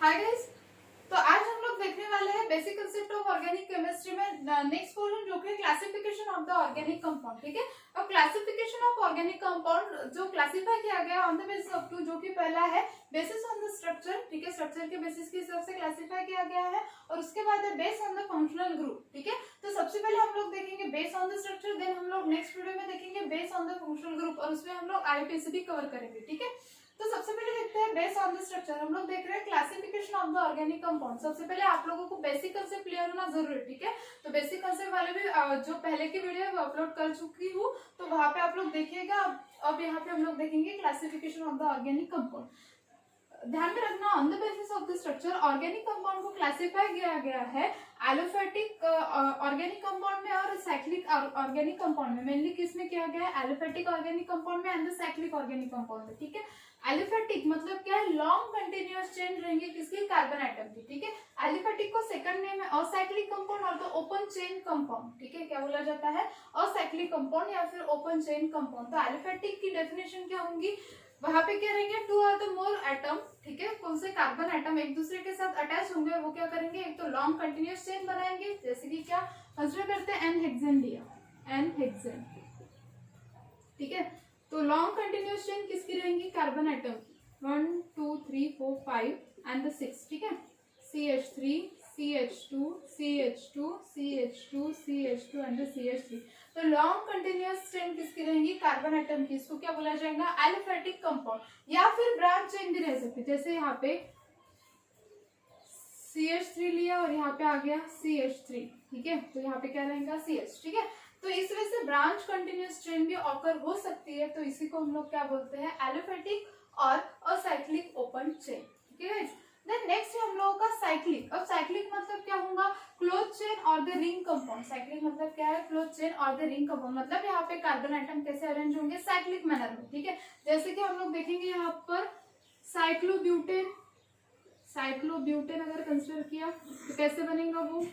Hi guys, तो आज हम लोग देखने वाले हैं basic concept of organic chemistry में नेक्स्ट पोर्शन जो कि classification of the organic compound. ठीक है, अब क्लासिफिकेशन ऑफ ऑर्गेनिक कंपाउंड जो क्लासिफाई किया गया on the basis of two, जो कि पहला है बेसिस ऑन द स्ट्रक्चर। ठीक है, स्ट्रक्चर के बेसिस के हिसाब से क्लासिफाई किया गया है और उसके बाद है base on the functional group. ठीक है, तो सबसे पहले हम लोग देखेंगे base on the structure, then हम लोग नेक्स्ट वीडियो में देखेंगे base on the functional group और उसमें हम लोग आईपीसीबी कवर करेंगे। ठीक है, तो सबसे पहले देखते हैं बेस ऑन द स्ट्रक्चर। हम लोग देख रहे हैं classification of the organic compound. सबसे पहले आप लोगों को बेसिक कंसेप्ट क्लियर होना जरूरी है। ठीक है, तो बेसिक कंसेप्ट वाले भी जो पहले की वीडियो है वो अपलोड कर चुकी हूँ, तो वहां पे आप लोग देखिएगा। अब यहाँ पे हम लोग देखेंगे classification of the organic compound. ध्यान में रखना, on the basis of the structure organic compound को क्लासिफाई किया गया है एलोफेटिक ऑर्गेनिक कंपाउंड में और साइक्लिक ऑर्गेनिक कंपाउंड में। मेनली किसमें किया गया है? एलोफेटिक ऑर्गेनिक कंपाउंड में and the cyclic organic compound में। ठीक है, एलिफेटिक मतलब क्या है? लॉन्ग कंटिन्यूअस चेन रहेंगे किसकी? कार्बन आइटम की। ठीक है, एलिफेटिक को सेकंड नेम है असाइक्लिक कंपाउंड और तो ओपन चेन कंपाउंड। ठीक है, क्या बोला जाता है? असाइक्लिक कंपाउंड या फिर ओपन चेन कंपाउंड। तो एलिफेटिक की डेफिनेशन क्या होंगी? वहां पे क्या रहेंगे? टू और द मोर एटम। ठीक है, कौन से कार्बन एटम एक दूसरे के साथ अटैच होंगे और वो क्या करेंगे? एक तो लॉन्ग कंटिन्यूअस चेन बनाएंगे, जैसे कि क्या कंसीडर करते हैं? एन हेक्सेन लिया, एन हेक्सेन। ठीक है, तो लॉन्ग कंटिन्यूअस चेन किसकी रहेंगी? कार्बन आइटम की। 1 2 3 4 5 एंड द 6। ठीक है, CH3 CH2 CH2 CH2 CH2 and the CH3। तो लॉन्ग कंटिन्यूअस चेन किसकी रहेंगी? कार्बन आइटम की। इसको क्या बोला जाएगा? एलिफेटिक कंपाउंड या फिर ब्रांच चेन भी रह सकती है। जैसे यहाँ पे CH3 लिया और यहाँ पे आ गया CH3। ठीक है, तो यहाँ पे क्या रहेगा? CH। ठीक है, तो इस वजह से ब्रांच कंटिन्यूअस चेन भी ऑकर हो सकती है, तो इसी को हम लोग क्या बोलते हैं? एलोफेटिक और असाइक्लिक ओपन चेन। ठीक है, देन नेक्स्ट है हम लोगों का साइक्लिक। अब साइक्लिक मतलब क्या होगा? क्लोज चेन और द रिंग कंपाउंड। साइक्लिक मतलब क्या है? क्लोज चेन और द रिंग कंपाउंड। मतलब यहाँ पे कार्बन आइटम कैसे अरेंज होंगे? साइक्लिक मैनर में। ठीक है, जैसे कि हम लोग देखेंगे यहाँ पर साइक्लोब्यूटेन। साइक्लोब्यूटेन अगर कंसिडर किया तो कैसे बनेगा वो?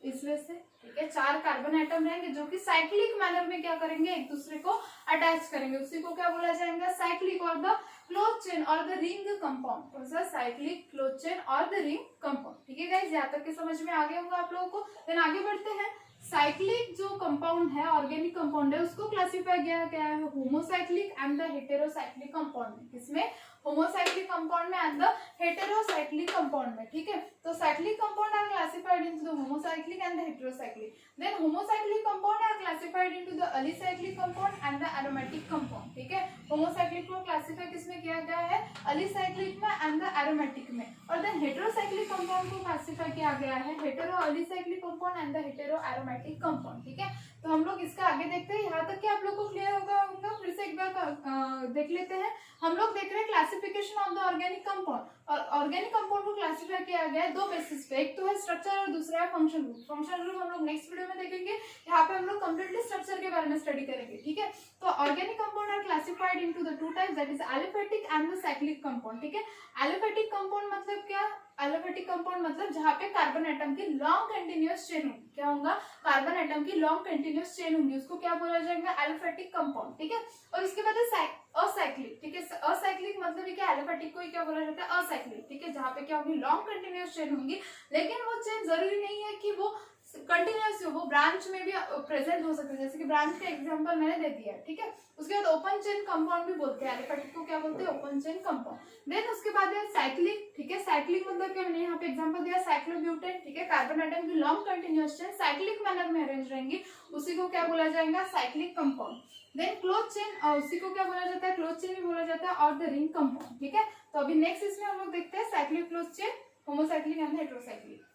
इस वजह से। ठीक है, 4 कार्बन आइटम रहेंगे जो कि साइक्लिक मैनर में क्या करेंगे? एक दूसरे को अटैच करेंगे। उसी को क्या बोला जाएगा? साइक्लिक और द क्लोज चेन और द रिंग कंपाउंड। कौन सा? साइक्लिक, क्लोज चेन और द रिंग कंपाउंड। ठीक है गाइस, यहाँ तक के समझ में आ गया होगा आप लोगों को। देन आगे बढ़ते हैं। साइक्लिक जो कंपाउंड है, ऑर्गेनिक कंपाउंड है, उसको क्लासिफाई किया गया है homocyclic and the heterocyclic compound में। किसमें? होमोसाइक्लिक कंपाउंड में एंड द हेटेरोसाइक्लिक कंपाउंड में। ठीक है, तो cyclic compound are classified into the homocyclic and the heterocyclic. Then homocyclic compound are classified into the alicyclic compound and the aromatic compound. ठीक है, homocyclic को क्लासिफाई किसमें किया गया है? अलिसाइक्लिक में एंड द एरोमेटिक में। और देन हेटेरोसाइक्लिक कंपाउंड को क्लासिफाई किया गया है hetero alicyclic compound and the hetero aromatic compound. ठीक है, तो हम लोग इसका आगे देखते हैं। यहाँ तक कि आप लोग को क्लियर होगा, फिर से एक बार देख लेते हैं। हम लोग देख रहे हैं classification of the organic compound, और ऑर्गेनिक कंपाउंड को क्लासिफाई किया गया है 2 बेसिस पे। एक तो है स्ट्रक्चर और दूसरा है फंक्शन ग्रुप। फंक्शन ग्रुप हम लोग नेक्स्ट वीडियो में देखेंगे, यहाँ पे हम लोग कंप्लीटली स्ट्रक्चर के बारे में स्टडी करेंगे। ठीक है, तो organic compound are classified into the 2 types, that is aliphatic and the cyclic compound. ठीक है, एलिफेटिक कंपाउंड मतलब क्या? एलिफेटिक कंपाउंड मतलब जहाँ पे कार्बन आइटम की लॉन्ग कंटिन्यूअस चेन होगी। क्या होगा? कार्बन आइटम की लॉन्ग कंटिन्यूअस चेन होगी, उसको क्या बोला जाएगा? Aliphatic compound. ठीक है, और इसके बाद है असाइक्लिक। ठीक है, असाइक्लिक मतलब क्या? एलिफेटिक को क्या बोला जाता है? असाइक्लिक। ठीक है, जहाँ पे क्या होगी? लॉन्ग कंटिन्यूअस चेन होंगी, लेकिन वो चेन जरूरी नहीं है कि वो कंटिन्यूअस हो, वो ब्रांच में भी प्रेजेंट हो सकते हैं। जैसे कि ब्रांच का एग्जांपल मैंने दे दिया है। ठीक है, उसके बाद ओपन चेन कंपाउंड भी बोलते हैं। एलिफेटिक को क्या बोलते हैं? Open chain compound. देन उसके बाद है साइक्लिक। ठीक है, साइक्लिक मतलब क्या? मैंने यहाँ पे एग्जांपल दिया साइक्लोब्यूटेन। ठीक है, कार्बन आइटम की long continuous chain cyclic manner में अरेंज रहेंगी, उसी को क्या बोला जाएगा? Cyclic compound. Then close chain, उसी को क्या बोला जाता है? क्लोज चेन भी बोला जाता है, और द रिंग कंपाउंड। ठीक है, तो अभी नेक्स्ट इसमें हम लोग देखते हैं cyclic, close chain, homocyclic and heterocyclic.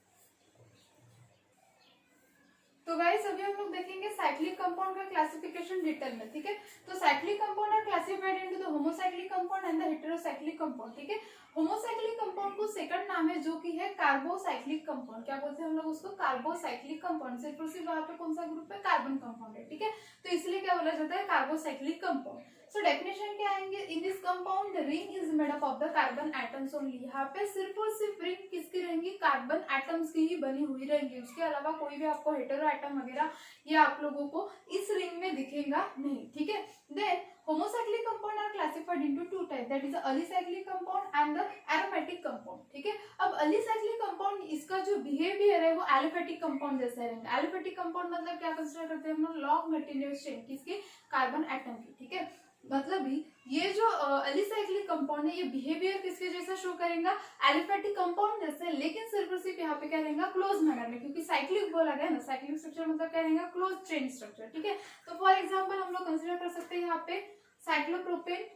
तो गाइस अभी हम लोग देखेंगे साइक्लिक कंपाउंड का क्लासिफिकेशन डिटेल में। ठीक है, तो cyclic compound are classified into the homocyclic compound and the heterocyclic compound. ठीक है, होमोसाइक्लिक कंपाउंड को सेकंड नाम है जो कि है कार्बोसाइक्लिक कंपाउंड। क्या बोलते हैं हम लोग उसको? Carbocyclic compound. सिर्फ और सिर्फ वहां पे कौन सा ग्रुप है? कार्बन कंपाउंड है। ठीक है, तो इसलिए क्या बोला जाता है? Carbocyclic compound. सो डेफिनेशन क्या आएंगे? In this compound the ring is made up of the carbon atoms only. यहाँ पे सिर्फ और सिर्फ रिंग किसकी रहेंगी? कार्बन एटम्स की ही बनी हुई रहेंगी, उसके अलावा कोई भी आपको हेटेरो एटम वगैरह ये आप लोगों को इस रिंग में दिखेगा नहीं। ठीक है, then homocyclic compound are classified into two type, that is alicyclic compound and the aromatic compound, ठीक है। अब अलीसाइक्लिक कंपाउंड इसका जो बिहेवियर है वो एलोफेटिक कंपाउंड जैसा रहेगा। एलोफेटिक कंपाउंड मतलब क्या कंसीडर करते हैं हम लोग, लॉन्ग कंटिन्यूअस चेन, किसकी, कार्बन एटम की, ठीक है। मतलब भी ये जो एलिसाइक्लिक कंपाउंड है ये बिहेवियर किसके जैसा शो करेगा, एलिफेटिक कंपाउंड जैसे, लेकिन सिर्फ और सिर्फ यहाँ पे क्या रहेगा, क्लोज मैनर में, क्योंकि साइक्लिक बोला गया ना, साइक्लिक स्ट्रक्चर मतलब क्या रहेगा, क्लोज चेन स्ट्रक्चर, ठीक है। तो फॉर एग्जांपल हम लोग कंसीडर कर सकते हैं यहाँ पे साइक्लोप्रोपेन,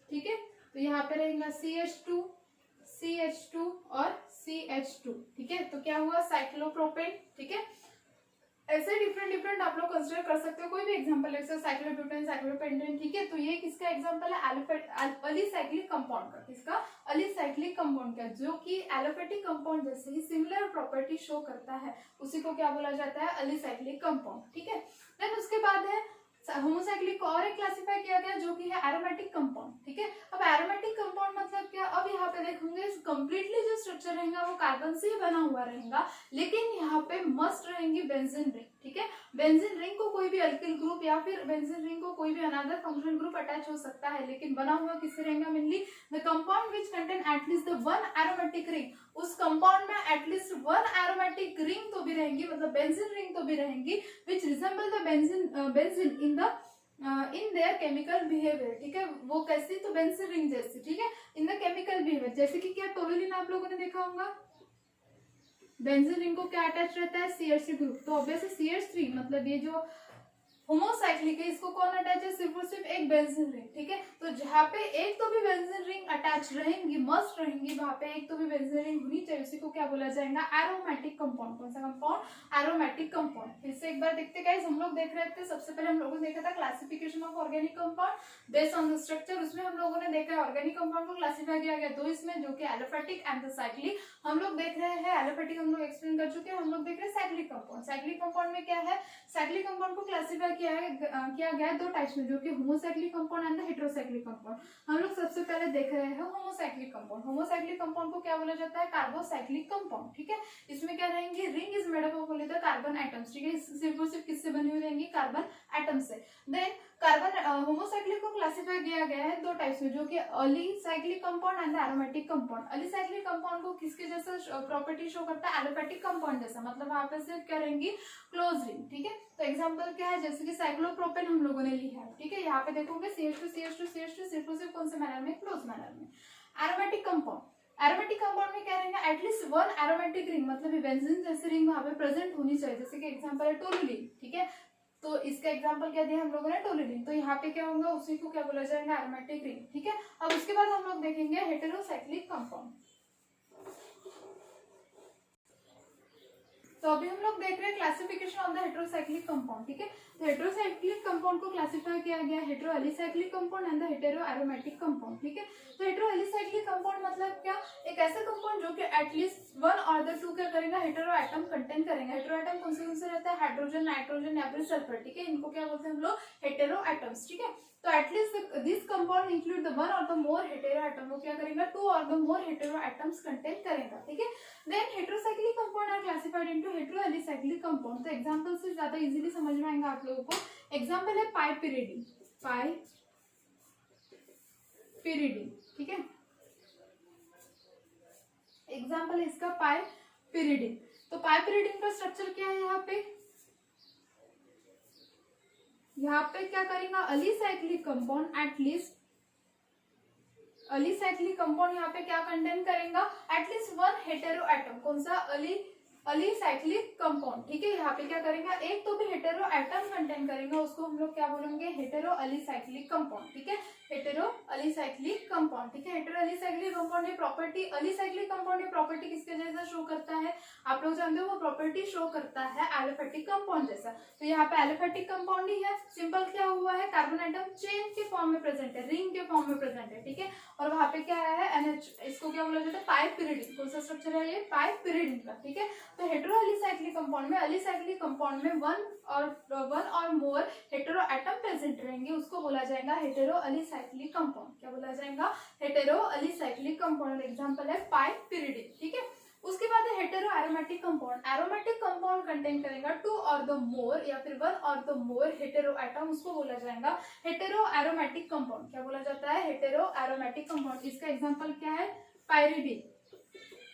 ठीक है। तो यहाँ पे रहेगा CH2 CH2 और CH2, ठीक है। तो क्या हुआ, साइक्लोप्रोपेन, ठीक है। ऐसे डिफरेंट आप लोग कंसीडर कर सकते हो कोई भी एग्जांपल, जैसे साइक्लोब्यूटेन, साइक्लोपेंटेन, ठीक है। तो ये किसका एग्जांपल है, अलीसाइक्लिक कंपाउंड का, किसका, अलीसाइक्लिक कंपाउंड का, जो कि एलोफेटिक कंपाउंड जैसे ही सिमिलर प्रॉपर्टी शो करता है, उसी को क्या बोला जाता है, अलीसाइक्लिक कंपाउंड, ठीक है। देन उसके बाद है होमोसाइक्लिक को और एक क्लासिफाई किया गया जो कि है एरोमेटिक कंपाउंड, ठीक है। अब एरोमेटिक कंपाउंड मतलब क्या, अब यहाँ पे देखोगे कंप्लीटली जो स्ट्रक्चर रहेगा वो कार्बन से ही बना हुआ रहेगा, लेकिन यहाँ पे मस्ट रहेंगी बेंजीन रिंग, ठीक है। बेंजीन रिंग को कोई भी अल्किल ग्रुप या फिर बेंजीन रिंग को कोई भी अनदर फंक्शनल ग्रुप अटैच हो सकता है, लेकिन बना हुआ किससे रहेगा, mainly the compound which contain at least the one aromatic ring, उस कंपाउंड में एटलीस्ट वन एरोमेटिक रिंग तो भी रहेंगी, मतलब बेंजीन रिंग तो भी रहेंगी, which resemble the benzene in their chemical behaviour, ठीक है। वो कैसी, तो बेंजीन रिंग जैसी, ठीक है, इन द केमिकल बिहेवियर, जैसे कि क्या टोल्यूलिन आप लोगों ने देखा होगा, बेंजीन रिंग को क्या अटैच रहता है, CH3 ग्रुप, तो ऑब्वियसली CH3 मतलब ये जो होमोसाइक्लिक है इसको कौन अटैच है, सिर्फ और सिर्फ एक बेंजीन रिंग, ठीक है। तो जहाँ पे एक तो भी बेंजीन रिंग अटैच रहेंगी, मस्ट रहेंगी, वहां पे एक तो भी बेंजीन रिंग होनी चाहिए, उसी को क्या बोला जाएगा, एरोमेटिक कंपाउंड। कौन सा कंपाउंड, एरोमेटिक कंपाउंड। फिर से एक बार देखते गाइस, हम लोग देख रहे थे, सबसे पहले हम लोगों ने देखा था classification of organic compound based on the structure, उसमें हम लोगों ने देखा ऑर्गेनिक कंपाउंड को क्लासिफाई किया गया दो इसमें, जो कि एलोफेटिक एंड द साइक्लिक। हम लोग देख रहे हैं एलोफेटिक, हम लोग एक्सप्लेन कर चुके हैं, हम लोग देख रहे हैं साइक्लिक कंपाउंड। साइक्लिक कंपाउंड में क्या है, साइक्लिक कंपाउंड को क्लासिफाई किया गया है दो टाइप्स में, जो कि homocyclic compound and heterocyclic compound. हम लोग सबसे पहले देख रहे हैं होमोसाइक्लिक कंपाउंड। होमोसाइक्लिक कंपाउंड को क्या बोला जाता है, कार्बोसाइक्लिक कंपाउंड, ठीक है। इसमें क्या रहेंगे, ring is made up of only the carbon atoms, ठीक है। सिर्फ और सिर्फ किससे बनी हुई रहेंगी, कार्बन एटम से। देन कार्बन होमोसाइक्लिक को क्लासिफाई किया गया है दो टाइप्स में, जो कि alicyclic compound and aromatic compound. Alicyclic compound को किसके जैसा प्रॉपर्टी शो करता है, एलोफेटिक कंपाउंड जैसा, मतलब वहां पे सिर्फ क्या रहेंगी, क्लोज रिंग, ठीक है। तो एग्जांपल क्या है, जैसे कि साइक्लोप्रोपेन हम लोगों ने लिया है, ठीक है। यहाँ पे देखोगे CH2 CH2 CH2 सिर्फ कौन से मैनर में, क्लोज मैनर में। एरोमेटिक कंपाउंड, एरोमेटिक कंपाउंड में क्या रहेगा, एटलीस्ट वन एरोमेटिक रिंग, मतलब बेंजीन जैसी रिंग वहां पे प्रेजेंट होनी चाहिए, जैसे कि एग्जांपल है टोल्यूलिन, ठीक है। तो इसका एग्जांपल क्या दिया हम लोगों ने, टोल्यूलिन। तो यहाँ पे क्या होगा, उसी को क्या बोला जाएगा, एरोमेटिक रिंग, ठीक है। अब उसके बाद हम लोग देखेंगे हेटेरोसाइक्लिक कंपाउंड। तो अभी हम लोग देख रहे हैं classification of the heterocyclic compound, ठीक है। तो हेटेरोसाइक्लिक कंपाउंड को क्लासिफाई किया गया hetero alicyclic compound and the hetero aromatic compound, ठीक है। तो हेटेरो एलिसाइक्लिक कंपाउंड मतलब क्या, एक ऐसा कंपाउंड जो कि एटलीस्ट वन और द टू क्या करेगा, हेटेरो एटम कंटेन करेंगे। हेटेरो एटम कौन से रहता है, हाइड्रोजन, नाइट्रोजन या फिर सल्फर, ठीक है। इनको क्या बोलते हैं हम लोग, हेटेरो एटम्स, ठीक है। तो at least this compound include the one और द मोर हेटेरो एटम, वो क्या करेगा, टू और the more hetero atoms contain करेगा, ठीक है। Then heterocyclic compound are classified into hetero alicyclic compound. तो एग्जांपल से ज्यादा इजीली समझ में आएगा आप लोगों को। एग्जांपल है पाइपिरिडिन, पाइपिरिडिन, ठीक है। एग्जांपल है इसका पाइपिरिडिन। तो पाइपिरिडिन का स्ट्रक्चर क्या है, यहाँ पे क्या करेगा, अलीसाइक्लिक कंपाउंड, एटलीस्ट अलीसाइक्लिक कंपाउंड यहाँ पे क्या कंटेन करेगा, एटलीस्ट वन हेटेरो एटम। कौन सा, अलीसाइक्लिक कंपाउंड, ठीक है। यहाँ पे क्या करेगा, एक तो भी हेटेरो एटम कंटेन करेगा, उसको हम लोग क्या बोलेंगे, हेटेरो अलीसाइक्लिक कंपाउंड, ठीक है। हेटेरो अलीसाइक्लिक कंपाउंड, ठीक है। हेटेरो अलीसाइक्लिक कंपाउंड ये प्रॉपर्टी, अलीसाइक्लिक कंपाउंड ये प्रॉपर्टी किसके जैसा शो करता है, आप लोग जानते हो, वो प्रॉपर्टी शो करता है एलोफेटिक कंपाउंड जैसा। तो यहाँ पे एलोफेटिक कंपाउंड ही है, सिंपल क्या हुआ है, कार्बन एटम चेन के फॉर्म में प्रेजेंट है, रिंग के फॉर्म में प्रेजेंट है, ठीक है। और वहां पे क्या है, NH, इसको क्या बोला जाता है, पाइपिरिडिन। कौन सा स्ट्रक्चर है ये, पाइपिरिडिन का, ठीक है। तो हेटेरो एलिसाइक्लिक कंपाउंड में, अलीसाइक्लिक कंपाउंड में वन और मोर हेटेरो एटम प्रेजेंट रहेंगे, उसको बोला जाएगा हेटेरो अलीसाइक्लिक कंपाउंड। क्या बोला जाएगा, हेटेरो अलीसाइक्लिक कंपाउंड। एग्जांपल है पाइपिरिडिन, ठीक है। उस उसके बाद है hetero aromatic compound. Aromatic compound contain करेगा 2 और द मोर या फिर 1 और द मोर हेटेरो एटम, उसको बोला जाएगा हेटेरो एरोमेटिक कंपाउंड। क्या बोला जाता है? Hetero aromatic compound. इसका एग्जांपल क्या है? पायरिडीन,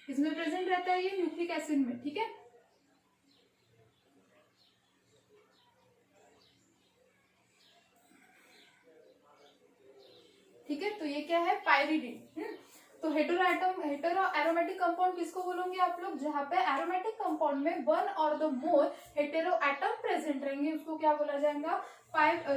इसमें प्रेजेंट रहता है ये न्यूक्लिक एसिड में, ठीक है। ठीक है, तो ये क्या है? पायरिडीन। तो हेटेरो एरोमेटिक कंपाउंड किसको बोलोगे आप लोग? जहाँ पे एरोमेटिक कंपाउंड में 1 और the more hetero atom present रहेंगे उसको क्या बोला जाएगा?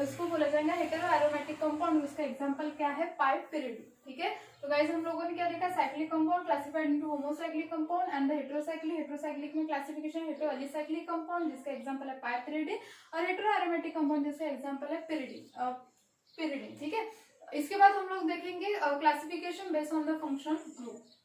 इसको बोला जाएगा हेटेरो एरोमेटिक कंपाउंड। उसका एग्जांपल क्या है? पाइपरिडीन। ठीक है, तो गाइस हम लोगों ने क्या देखा? Cyclic compound classified into homocyclic compound and the heterocyclic. Heterocyclic में क्लासिफिकेशन हेटेरो एलिसाइक्लिक कंपाउंड जिसका एग्जांपल है पाइपरिडीन, और हेटेरो एरोमेटिक कंपाउंड जिसका एग्जांपल है पिरिडीन। ठीक है, इसके बाद हम लोग देखेंगे classification based on the functional group.